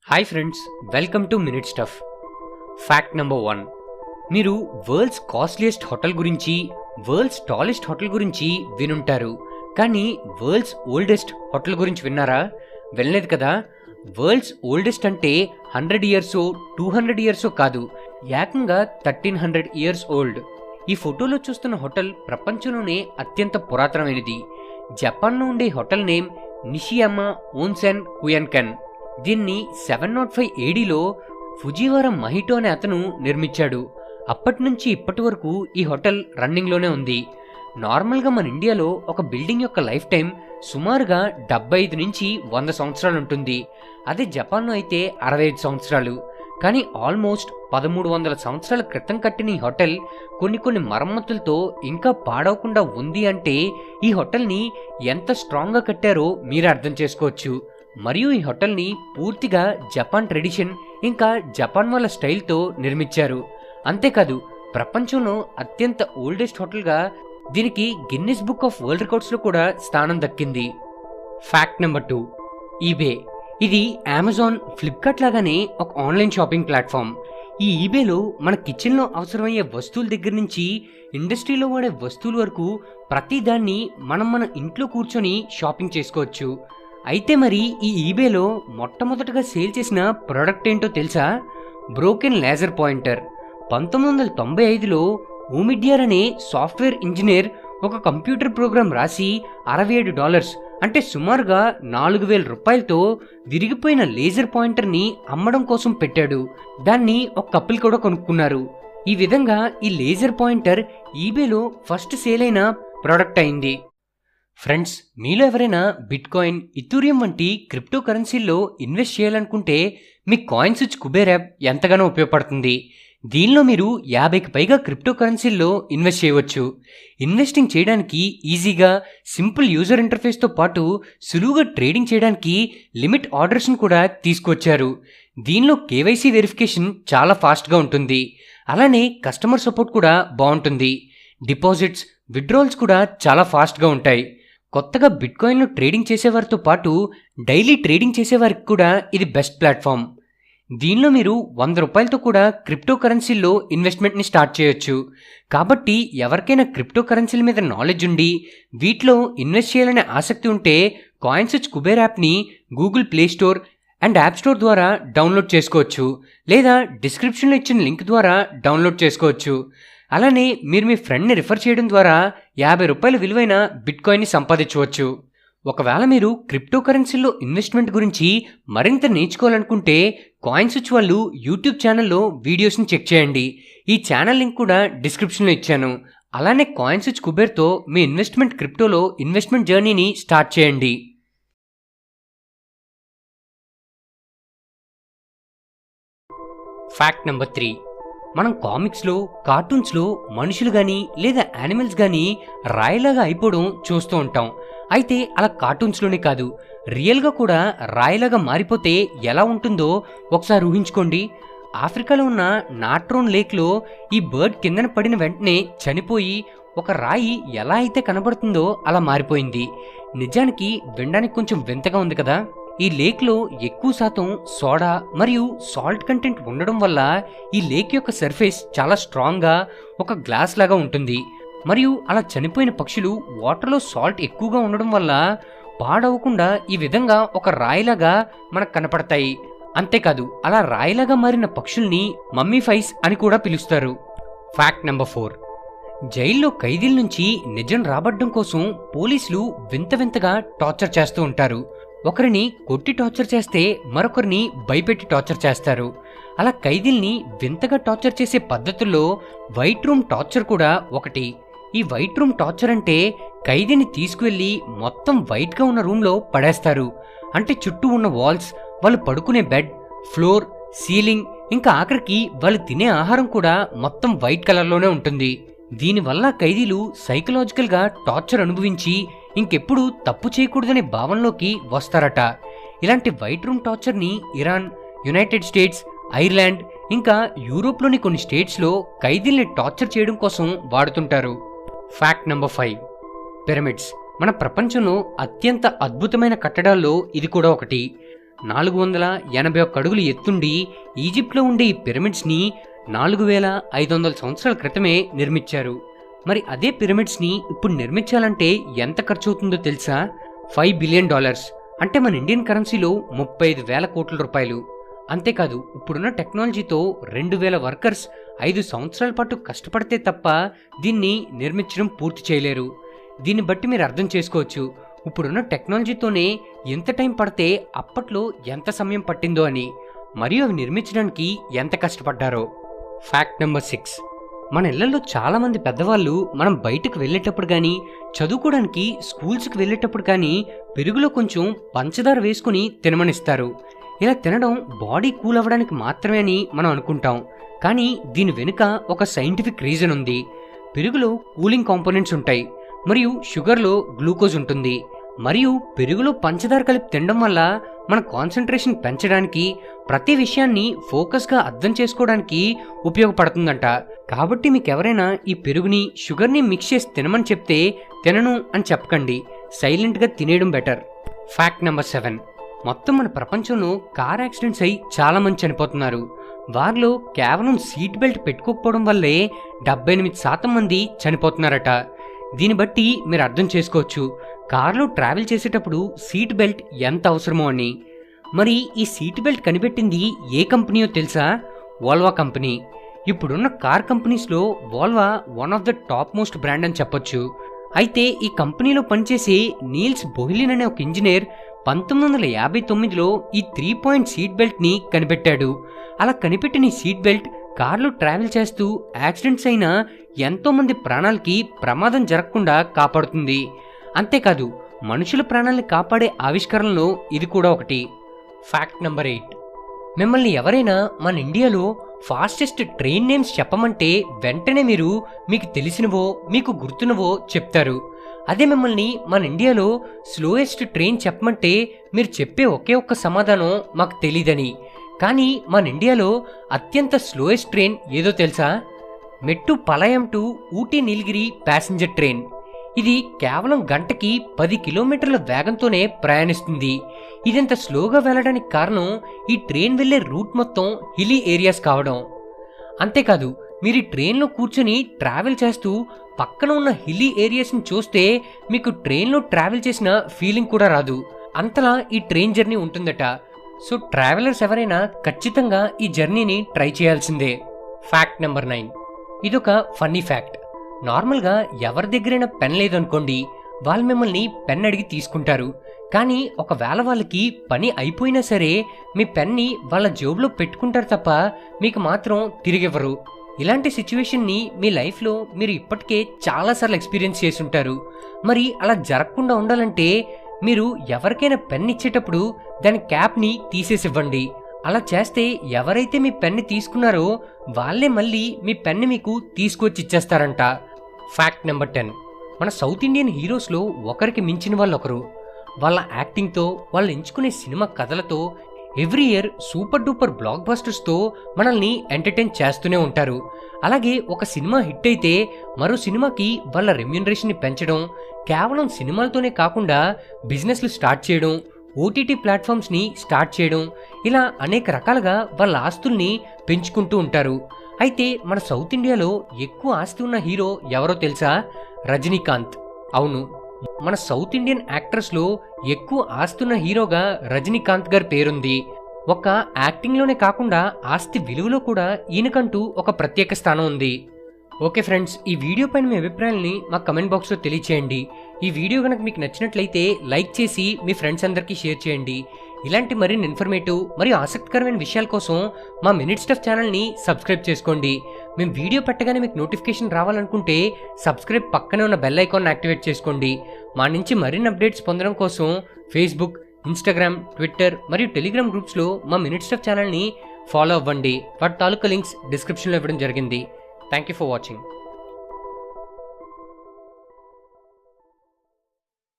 Hi friends, welcome to minute stuff. Fact number 1. మీరు world's costliest hotel గురించి, world's tallest hotel గురించి వినుంటారు. కానీ వరల్డ్స్ ఓల్డెస్ట్ హోటల్ గురించి విన్నారా? వినలేదు కదా. వరల్డ్స్ ఓల్డెస్ట్ అంటే 100 ఇయర్సో 200 ఇయర్సో కాదు, ఏకంగా 1300 ఇయర్స్ ఓల్డ్. ఈ ఫోటోలో చూస్తున్న హోటల్ ప్రపంచంలోనే అత్యంత పురాతనమైనది. జపాన్లో ఉండే హోటల్ నేమ్ నిషియామా ఓన్సెన్ కుయన్కెన్. దీన్ని 705 ADలో ఫుజివారా మహిటో అనే అతను నిర్మించాడు. అప్పటి నుంచి ఇప్పటి వరకు ఈ హోటల్ రన్నింగ్లోనే ఉంది. నార్మల్గా మన ఇండియాలో ఒక బిల్డింగ్ యొక్క లైఫ్ టైం సుమారుగా 75 నుంచి 100 సంవత్సరాలు ఉంటుంది. అదే జపాన్లో అయితే 65 సంవత్సరాలు. కానీ ఆల్మోస్ట్ 1300 సంవత్సరాల క్రితం కట్టిన ఈ హోటల్ కొన్ని మరమ్మతులతో ఇంకా పాడవకుండా ఉంది అంటే ఈ హోటల్ని ఎంత స్ట్రాంగ్గా కట్టారో మీరు అర్థం చేసుకోవచ్చు. మరియు ఈ హోటల్ని పూర్తిగా జపాన్ ట్రెడిషన్ ఇంకా జపాన్ వాళ్ళ స్టైల్తో నిర్మించారు. అంతేకాదు, ప్రపంచంలో అత్యంత ఓల్డెస్ట్ హోటల్గా దీనికి గిన్నిస్ బుక్ ఆఫ్ వరల్డ్ రికార్డ్స్లో కూడా స్థానం దక్కింది. Fact number 2. ఈబే. ఇది అమెజాన్, ఫ్లిప్కార్ట్ లాగానే ఒక ఆన్లైన్ షాపింగ్ ప్లాట్ఫామ్. ఈ ఈబేలో మన కిచెన్లో అవసరమయ్యే వస్తువుల దగ్గర నుంచి ఇండస్ట్రీలో వాడే వస్తువుల వరకు ప్రతి దాన్ని మన ఇంట్లో కూర్చొని షాపింగ్ చేసుకోవచ్చు. అయితే మరి ఈ ఈబేలో మొట్టమొదటగా సేల్ చేసిన ప్రోడక్ట్ ఏంటో తెలుసా? Broken laser pointer. 1995లో ఓమిడ్యర్ అనే సాఫ్ట్వేర్ ఇంజనీర్ ఒక కంప్యూటర్ ప్రోగ్రాం రాసి $67 అంటే సుమారుగా 4000 రూపాయలతో విరిగిపోయిన లేజర్ పాయింటర్ని అమ్మడం కోసం పెట్టాడు. దాన్ని ఒక కపుల్ కూడా కొనుక్కున్నారు. ఈ విధంగా ఈ లేజర్ పాయింటర్ ఈబేలో ఫస్ట్ సేల్ అయిన ప్రోడక్ట్ అయింది. ఫ్రెండ్స్, మీలో ఎవరైనా బిట్కాయిన్, ఇథూరియం వంటి క్రిప్టో కరెన్సీల్లో ఇన్వెస్ట్ చేయాలనుకుంటే మీ కాయిన్ స్విచ్ కుబేర్ యాప్ ఎంతగానో ఉపయోగపడుతుంది. దీనిలో మీరు 50కి పైగా క్రిప్టో కరెన్సీల్లో ఇన్వెస్ట్ చేయవచ్చు. ఇన్వెస్టింగ్ చేయడానికి ఈజీగా, సింపుల్ యూజర్ ఇంటర్ఫేస్తో పాటు సులువుగా ట్రేడింగ్ చేయడానికి లిమిట్ ఆర్డర్స్ను కూడా తీసుకొచ్చారు. దీనిలో కేవైసీ వెరిఫికేషన్ చాలా ఫాస్ట్గా ఉంటుంది. అలానే కస్టమర్ సపోర్ట్ కూడా బాగుంటుంది. డిపాజిట్స్, విత్డ్రాల్స్ కూడా చాలా ఫాస్ట్గా ఉంటాయి. కొత్తగా బిట్కాయిన్లో ట్రేడింగ్ చేసేవారితో పాటు డైలీ ట్రేడింగ్ చేసేవారికి కూడా ఇది బెస్ట్ ప్లాట్ఫామ్. దీనిలో మీరు 100 రూపాయలతో కూడా క్రిప్టో కరెన్సీల్లో ఇన్వెస్ట్మెంట్ని స్టార్ట్ చేయొచ్చు. కాబట్టి ఎవరికైనా క్రిప్టో కరెన్సీల మీద నాలెడ్జ్ ఉండి వీటిలో ఇన్వెస్ట్ చేయాలనే ఆసక్తి ఉంటే కాయిన్ స్విచ్ కుబేర్ యాప్ని Google play store and app store ద్వారా డౌన్లోడ్ చేసుకోవచ్చు, లేదా డిస్క్రిప్షన్లో ఇచ్చిన లింక్ ద్వారా డౌన్లోడ్ చేసుకోవచ్చు. అలానే మీరు మీ ఫ్రెండ్ని రిఫర్ చేయడం ద్వారా 50 రూపాయల విలువైన బిట్కాయిన్ని సంపాదించవచ్చు. ఒకవేళ మీరు క్రిప్టో కరెన్సీల్లో ఇన్వెస్ట్మెంట్ గురించి మరింత నేర్చుకోవాలనుకుంటే కాయిన్ స్విచ్ వాళ్ళు యూట్యూబ్ ఛానల్లో వీడియోస్ని చెక్ చేయండి. ఈ ఛానల్ లింక్ కూడా డిస్క్రిప్షన్లో ఇచ్చాను. అలానే కాయిన్ స్విచ్ కుబేర్తో మీ ఇన్వెస్ట్మెంట్ క్రిప్టోలో ఇన్వెస్ట్మెంట్ జర్నీని స్టార్ట్ చేయండి. Fact number 3. మనం కామిక్స్లో, కార్టూన్స్లో మనుషులు కానీ లేదా యానిమల్స్ కానీ రాయిలాగా అయిపోవడం చూస్తూ ఉంటాం. అయితే అలా కార్టూన్స్లోనే కాదు, రియల్గా కూడా రాయిలాగా మారిపోతే ఎలా ఉంటుందో ఒకసారి ఊహించుకోండి. ఆఫ్రికాలో ఉన్న నాట్రోన్ లేక్లో ఈ బర్డ్ కిందన పడిన వెంటనే చనిపోయి ఒక రాయి ఎలా అయితే కనబడుతుందో అలా మారిపోయింది. నిజానికి వినడానికి కొంచెం వింతగా ఉంది కదా. ఈ లేక్లో ఎక్కువ శాతం సోడా మరియు సాల్ట్ కంటెంట్ ఉండడం వల్ల ఈ లేక్ యొక్క సర్ఫేస్ చాలా స్ట్రాంగ్గా ఒక గ్లాస్ లాగా ఉంటుంది. మరియు అలా చనిపోయిన పక్షులు వాటర్లో సాల్ట్ ఎక్కువగా ఉండడం వల్ల పాడవకుండా ఈ విధంగా ఒక రాయిలాగా మనకు కనపడతాయి. అంతేకాదు, అలా రాయిలాగా మారిన పక్షుల్ని మమ్మీఫైస్ అని కూడా పిలుస్తారు. Fact number 4. జైల్లో ఖైదీల నుంచి నిజం రాబట్టడం కోసం పోలీసులు వింతగా టార్చర్ చేస్తూ ఉంటారు. ఒకరిని కొట్టి టార్చర్ చేస్తే మరొకరిని భయపెట్టి టార్చర్ చేస్తారు. అలా ఖైదీల్ని వింతగా టార్చర్ చేసే పద్ధతుల్లో వైట్ రూమ్ టార్చర్ కూడా ఒకటి. ఈ వైట్ రూమ్ టార్చర్ అంటే ఖైదీని తీసుకువెళ్ళి మొత్తం వైట్గా ఉన్న రూమ్లో పడేస్తారు. అంటే చుట్టూ ఉన్న వాల్స్, వాళ్ళు పడుకునే బెడ్, ఫ్లోర్, సీలింగ్, ఇంకా ఆఖరికి వాళ్ళు తినే ఆహారం కూడా మొత్తం వైట్ కలర్లోనే ఉంటుంది. దీనివల్ల ఖైదీలు సైకలాజికల్గా టార్చర్ అనుభవించి ఇంకెప్పుడు తప్పు చేయకూడదనే భావనలోకి వస్తారట. ఇలాంటి వైట్ రూమ్ టార్చర్ని ఇరాన్, యునైటెడ్ స్టేట్స్, ఐర్లాండ్ ఇంకా యూరోప్లోని కొన్ని స్టేట్స్లో ఖైదీల్ని టార్చర్ చేయడం కోసం వాడుతుంటారు. Fact number 5. పిరమిడ్స్. మన ప్రపంచంలో అత్యంత అద్భుతమైన కట్టడాల్లో ఇది కూడా ఒకటి. 481 అడుగులు ఎత్తుండి ఈజిప్ట్లో ఉండే ఈ పిరమిడ్స్ని 4500 సంవత్సరాల క్రితమే నిర్మించారు. మరి అదే పిరమిడ్స్ని ఇప్పుడు నిర్మించాలంటే ఎంత ఖర్చు అవుతుందో తెలుసా? $5 బిలియన్, అంటే మన ఇండియన్ కరెన్సీలో 35,000 కోట్ల రూపాయలు. అంతేకాదు, ఇప్పుడున్న టెక్నాలజీతో 2000 వర్కర్స్ 5 సంవత్సరాల పాటు కష్టపడితే తప్ప దీన్ని నిర్మించడం పూర్తి చేయలేరు. దీన్ని బట్టి మీరు అర్థం చేసుకోవచ్చు ఇప్పుడున్న టెక్నాలజీతోనే ఎంత టైం పడితే అప్పట్లో ఎంత సమయం పట్టిందో అని, మరియు అవి నిర్మించడానికి ఎంత కష్టపడ్డారో. Fact number 6. మన ఇళ్లలో చాలామంది పెద్దవాళ్ళు మనం బయటకు వెళ్ళేటప్పుడు కానీ, చదువుకోవడానికి స్కూల్స్కి వెళ్ళేటప్పుడు కానీ పెరుగులో కొంచెం పంచదార వేసుకుని తినమనిస్తారు. ఇలా తినడం బాడీ కూల్ అవ్వడానికి మాత్రమే అని మనం అనుకుంటాం, కానీ దీని వెనుక ఒక సైంటిఫిక్ రీజన్ ఉంది. పెరుగులో కూలింగ్ కాంపోనెంట్స్ ఉంటాయి, మరియు షుగర్లో గ్లూకోజ్ ఉంటుంది, మరియు పెరుగులో పంచదార కలిపి తినడం వల్ల మన కాన్సన్ట్రేషన్ పెంచడానికి, ప్రతి విషయాన్ని ఫోకస్గా అర్థం చేసుకోవడానికి ఉపయోగపడుతుందంట. కాబట్టి మీకు ఎవరైనా ఈ పెరుగుని షుగర్ని మిక్స్ చేసి తినమని చెప్తే తినను అని చెప్పకండి, సైలెంట్గా తినేయడం బెటర్. Fact number 7. మొత్తం మన ప్రపంచంలో కార్ యాక్సిడెంట్స్ అయి చాలా మంది చనిపోతున్నారు. వారిలో కేవలం సీట్ బెల్ట్ పెట్టుకోకపోవడం వల్లే 78% మంది చనిపోతున్నారట. దీన్ని బట్టి మీరు అర్థం చేసుకోవచ్చు కార్లో ట్రావెల్ చేసేటప్పుడు సీట్ బెల్ట్ ఎంత అవసరమో అని. మరి ఈ సీట్ బెల్ట్ కనిపెట్టింది ఏ కంపెనీయో తెలుసా? వోల్వా కంపెనీ. ఇప్పుడున్న కార్ కంపెనీస్లో వోల్వా one of the top most brand అని చెప్పొచ్చు. అయితే ఈ కంపెనీలో పనిచేసే నీల్స్ బోహ్లిన్ అనే ఒక ఇంజనీర్ 1959లో ఈ 3 పాయింట్ సీట్ బెల్ట్ని కనిపెట్టాడు. అలా కనిపెట్టిన ఈ సీట్ బెల్ట్ కార్లో ట్రావెల్ చేస్తూ యాక్సిడెంట్స్ అయినా ఎంతోమంది ప్రాణాలకి ప్రమాదం జరగకుండా కాపాడుతుంది. అంతేకాదు, మనుషుల ప్రాణాలని కాపాడే ఆవిష్కరణలో ఇది కూడా ఒకటి. Fact number 8. మిమ్మల్ని ఎవరైనా మన ఇండియాలో ఫాస్టెస్ట్ ట్రైన్ నేమ్స్ చెప్పమంటే వెంటనే మీరు మీకు తెలిసినవో మీకు గుర్తున్నవో చెప్తారు. అదే మిమ్మల్ని మన ఇండియాలో స్లోయెస్ట్ ట్రైన్ చెప్పమంటే మీరు చెప్పే ఒకే ఒక్క సమాధానం మాకు తెలీదని. కానీ మన ఇండియాలో అత్యంత స్లోయెస్ట్ ట్రైన్ ఏదో తెలుసా? Mettupalayam to Ooty Nilgiri passenger train. ఇది కేవలం గంటకి 10 కిలోమీటర్ల వేగంతోనే ప్రయాణిస్తుంది. ఇదంత స్లోగా వెళ్ళడానికి కారణం ఈ ట్రైన్ వెళ్లే రూట్ మొత్తం హిల్లీ ఏరియాస్ కావడం. అంతేకాదు, మీరు ఈ ట్రైన్లో కూర్చొని ట్రావెల్ చేస్తూ పక్కన ఉన్న హిల్లీ ఏరియాస్ని చూస్తే మీకు ట్రైన్లో ట్రావెల్ చేసిన ఫీలింగ్ కూడా రాదు, అంతలా ఈ ట్రైన్ జర్నీ ఉంటుందట. సో ట్రావెలర్స్ ఎవరైనా ఖచ్చితంగా ఈ జర్నీని ట్రై చేయాల్సిందే. Fact number 9. ఇదొక ఫన్నీ ఫ్యాక్ట్. నార్మల్గా ఎవరి దగ్గరైనా పెన్ లేదనుకోండి, వాళ్ళు మిమ్మల్ని పెన్ అడిగి తీసుకుంటారు. కానీ ఒకవేళ వాళ్ళకి పని అయిపోయినా సరే మీ పెన్ని వాళ్ళ జేబులో పెట్టుకుంటారు తప్ప మీకు మాత్రం తిరిగివ్వరు. ఇలాంటి సిచ్యువేషన్ని మీ లైఫ్లో మీరు ఇప్పటికే చాలాసార్లు ఎక్స్పీరియన్స్ చేసి ఉంటారు. మరి అలా జరగకుండా ఉండాలంటే మీరు ఎవరికైనా పెన్ ఇచ్చేటప్పుడు దాని క్యాప్ని తీసేసి ఇవ్వండి. అలా చేస్తే ఎవరైతే మీ పెన్ని తీసుకున్నారో వాళ్ళే మళ్ళీ మీ పెన్ని మీకు తీసుకొచ్చి ఇచ్చేస్తారంట. Fact number 10. మన సౌత్ ఇండియన్ హీరోస్లో ఒకరికి మించిన వాళ్ళు ఒకరు. వాళ్ళ యాక్టింగ్తో, వాళ్ళు ఎంచుకునే సినిమా కథలతో ఎవ్రీ ఇయర్ సూపర్ డూపర్ బ్లాక్ బస్టర్స్తో మనల్ని ఎంటర్టైన్ చేస్తూనే ఉంటారు. అలాగే ఒక సినిమా హిట్ అయితే మరో సినిమాకి వాళ్ళ రెమ్యూనరేషన్ని పెంచడం, కేవలం సినిమాలతోనే కాకుండా బిజినెస్లు స్టార్ట్ చేయడం, ఓటీటీ ప్లాట్ఫామ్స్ని స్టార్ట్ చేయడం, ఇలా అనేక రకాలుగా వాళ్ళ ఆస్తుల్ని పెంచుకుంటూ ఉంటారు. అయితే మన సౌత్ ఇండియాలో ఎక్కువ ఆస్తి ఉన్న హీరో ఎవరో తెలుసా? రజనీకాంత్. అవును, మన సౌత్ ఇండియన్ యాక్టర్స్లో ఎక్కువ ఆస్తున్న హీరోగా రజనీకాంత్ గారి పేరుంది. ఒక యాక్టింగ్లోనే కాకుండా ఆస్తి విలువలో కూడా ఈయనకంటూ ఒక ప్రత్యేక స్థానం ఉంది. ఓకే ఫ్రెండ్స్, ఈ వీడియో పైన మీ అభిప్రాయాన్ని మా కమెంట్ బాక్స్లో తెలియచేయండి. ఈ వీడియో కనుక మీకు నచ్చినట్లయితే లైక్ చేసి మీ ఫ్రెండ్స్ అందరికీ షేర్ చేయండి. ఇలాంటి మరిన్ని ఇన్ఫర్మేటివ్ మరియు ఆసక్తికరమైన విషయాల కోసం మా మినిట్ స్టఫ్ ఛానల్ని సబ్స్క్రైబ్ చేసుకోండి. మేము వీడియో పెట్టగానే మీకు నోటిఫికేషన్ రావాలనుకుంటే సబ్స్క్రైబ్ పక్కనే ఉన్న బెల్ ఐకాన్ యాక్టివేట్ చేసుకోండి. మా నుంచి మరిన్ని అప్డేట్స్ పొందడం కోసం ఫేస్బుక్, ఇన్స్టాగ్రామ్, ట్విట్టర్ మరియు టెలిగ్రామ్ గ్రూప్స్లో మా మినిట్ స్టఫ్ ఛానల్ని ఫాలో అవ్వండి. వాటి తాలూకా లింక్స్ డిస్క్రిప్షన్లో ఇవ్వడం జరిగింది. Thank you for watching.